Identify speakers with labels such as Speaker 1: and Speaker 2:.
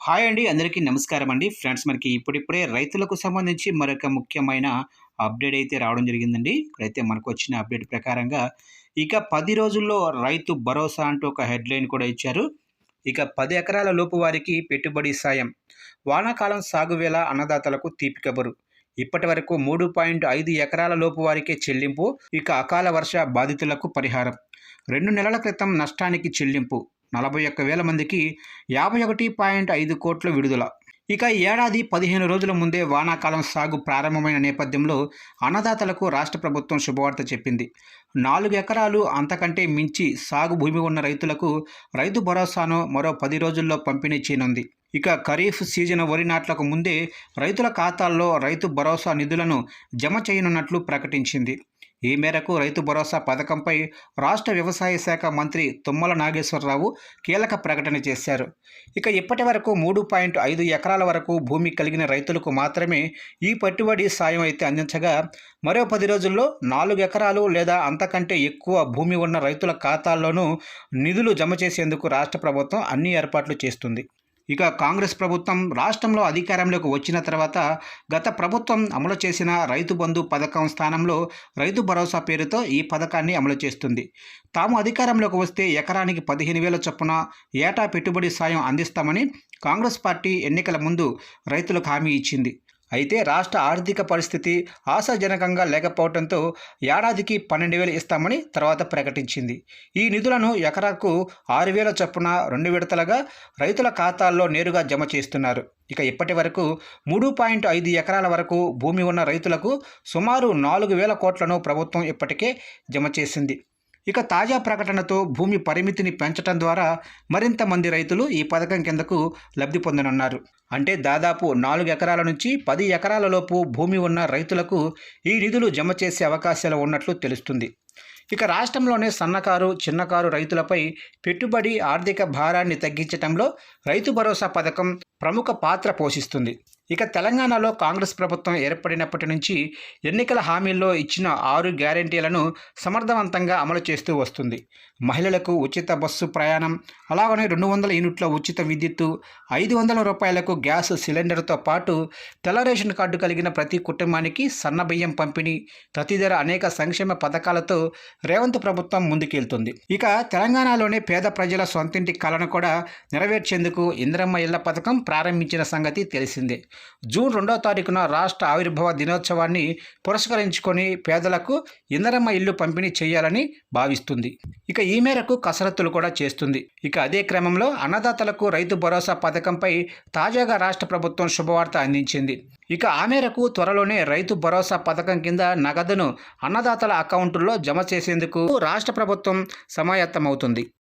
Speaker 1: Hi అండి. అందరికీ నమస్కారం అండి. ఫ్రెండ్స్ మనకి ఇప్పుడిప్పుడే రైతులకు సంబంధించి మరొక ముఖ్యమైన అప్డేట్ అయితే రావడం జరిగిందండి. ఇప్పుడైతే మనకొచ్చిన అప్డేట్ ప్రకారంగా ఇక 10 రోజుల్లో రైతు భరోసా అంటూ ఒక హెడ్‌లైన్ కూడా ఇచ్చారు. ఇక 10 ఎకరాల లోపు వారికి పెట్టుబడి సాయం. వానాకాలం సాగు వేళ అన్నదాతలకు తీపి కబురు. ఇప్పటివరకు 3.5 ఎకరాల లోపు వారికే చెల్లింపు. ఇక అకాల వర్ష బాధితులకు పరిహారం. 2 నెలల క్రితం నష్టానికి చెల్లింపు. 41,000 మందికి 51.5 కోట్ల విడుదల. ఇక ఈ ఏడాది 15 రోజుల ముందే వానాకాలం సాగు ప్రారంభమైన నేపథ్యంలో అన్నదాతలకు రాష్ట్ర ప్రభుత్వం శుభవార్త చెప్పింది. 4 ఎకరాలు అంతకంటే మించి సాగు భూమి ఉన్న రైతులకు రైతు భరోసాను మరో 10 రోజుల్లో పంపిణీ చేయనుంది. ఇక ఖరీఫ్ సీజన్ వరి నాట్లకు ముందే రైతుల ఖాతాల్లో రైతు భరోసా నిధులను జమ చేయనున్నట్లు ప్రకటించింది. ఈ మేరకు రైతు భరోసా పథకంపై రాష్ట్ర వ్యవసాయ శాఖ మంత్రి తుమ్మల నాగేశ్వరరావు కీలక ప్రకటన చేశారు. ఇక ఇప్పటి వరకు 3.5 ఎకరాల వరకు భూమి కలిగిన రైతులకు మాత్రమే ఈ పెట్టుబడి సాయం అయితే అందించగా, మరో 10 రోజుల్లో 4 ఎకరాలు లేదా అంతకంటే ఎక్కువ భూమి ఉన్న రైతుల ఖాతాల్లోనూ నిధులు జమ చేసేందుకు రాష్ట్ర ప్రభుత్వం అన్ని ఏర్పాట్లు చేస్తుంది. ఇక కాంగ్రెస్ ప్రభుత్వం రాష్ట్రంలో అధికారంలోకి వచ్చిన తర్వాత గత ప్రభుత్వం అమలు చేసిన రైతు బంధు పథకం స్థానంలో రైతు భరోసా పేరుతో ఈ పథకాన్ని అమలు చేస్తుంది. తాము అధికారంలోకి వస్తే ఎకరానికి 15,000 చొప్పున ఏటా పెట్టుబడి సాయం అందిస్తామని కాంగ్రెస్ పార్టీ ఎన్నికల ముందు రైతులకు హామీ ఇచ్చింది. అయితే రాష్ట్ర ఆర్థిక పరిస్థితి ఆశాజనకంగా లేకపోవడంతో ఏడాదికి 12,000 ఇస్తామని తర్వాత ప్రకటించింది. ఈ నిధులను ఎకరాకు 6,000 చొప్పున 2 విడతలుగా రైతుల ఖాతాల్లో నేరుగా జమ చేస్తున్నారు. ఇక ఇప్పటి వరకు 3.5 ఎకరాల వరకు భూమి ఉన్న రైతులకు సుమారు 4,000 కోట్లను ప్రభుత్వం ఇప్పటికే జమ చేసింది. ఇక తాజా ప్రకటనతో భూమి పరిమితిని పెంచడం ద్వారా మరింత మంది రైతులు ఈ పథకం కిందకు లబ్ధి పొందనున్నారు. అంటే దాదాపు 4 ఎకరాల నుంచి 10 ఎకరాల లోపు భూమి ఉన్న రైతులకు ఈ నిధులు జమ చేసే అవకాశాలు ఉన్నట్లు తెలుస్తుంది. ఇక రాష్ట్రంలోనే సన్నకారు, చిన్నకారు రైతులపై పెట్టుబడి ఆర్థిక భారాన్ని తగ్గించడంలో రైతు భరోసా పథకం ప్రముఖ పాత్ర పోషిస్తుంది. ఇక తెలంగాణలో కాంగ్రెస్ ప్రభుత్వం ఏర్పడినప్పటి నుంచి ఎన్నికల హామీల్లో ఇచ్చిన 6 గ్యారెంటీలను సమర్థవంతంగా అమలు చేస్తూ వస్తుంది. మహిళలకు ఉచిత బస్సు ప్రయాణం, అలాగనే 200 యూనిట్ల ఉచిత విద్యుత్తు, 500 రూపాయలకు గ్యాస్ సిలిండర్తో పాటు తెల్ల రేషన్ కార్డు కలిగిన ప్రతి కుటుంబానికి సన్నబియ్యం పంపిణీ తదితర అనేక సంక్షేమ పథకాలతో రేవంత్ ప్రభుత్వం ముందుకెళ్తుంది. ఇక తెలంగాణలోనే పేద ప్రజల సొంతింటి కలను కూడా నెరవేర్చేందుకు ఇందిరమ్మ ఇళ్ల పథకం ప్రారంభించిన సంగతి తెలిసిందే. జూన్ 2వ తారీఖున రాష్ట్ర ఆవిర్భావ దినోత్సవాన్ని పురస్కరించుకొని పేదలకు ఇందిరమ్మ ఇల్లు పంపిణీ చేయాలని భావిస్తుంది. ఇక ఈ మేరకు కసరత్తులు కూడా చేస్తుంది. ఇక అదే క్రమంలో అన్నదాతలకు రైతు భరోసా పథకంపై తాజాగా రాష్ట్ర ప్రభుత్వం శుభవార్త అందించింది. ఇక ఆ మేరకు త్వరలోనే రైతు భరోసా పథకం కింద నగదును అన్నదాతల అకౌంటుల్లో జమ చేసేందుకు రాష్ట్ర ప్రభుత్వం సమాయత్తమవుతుంది.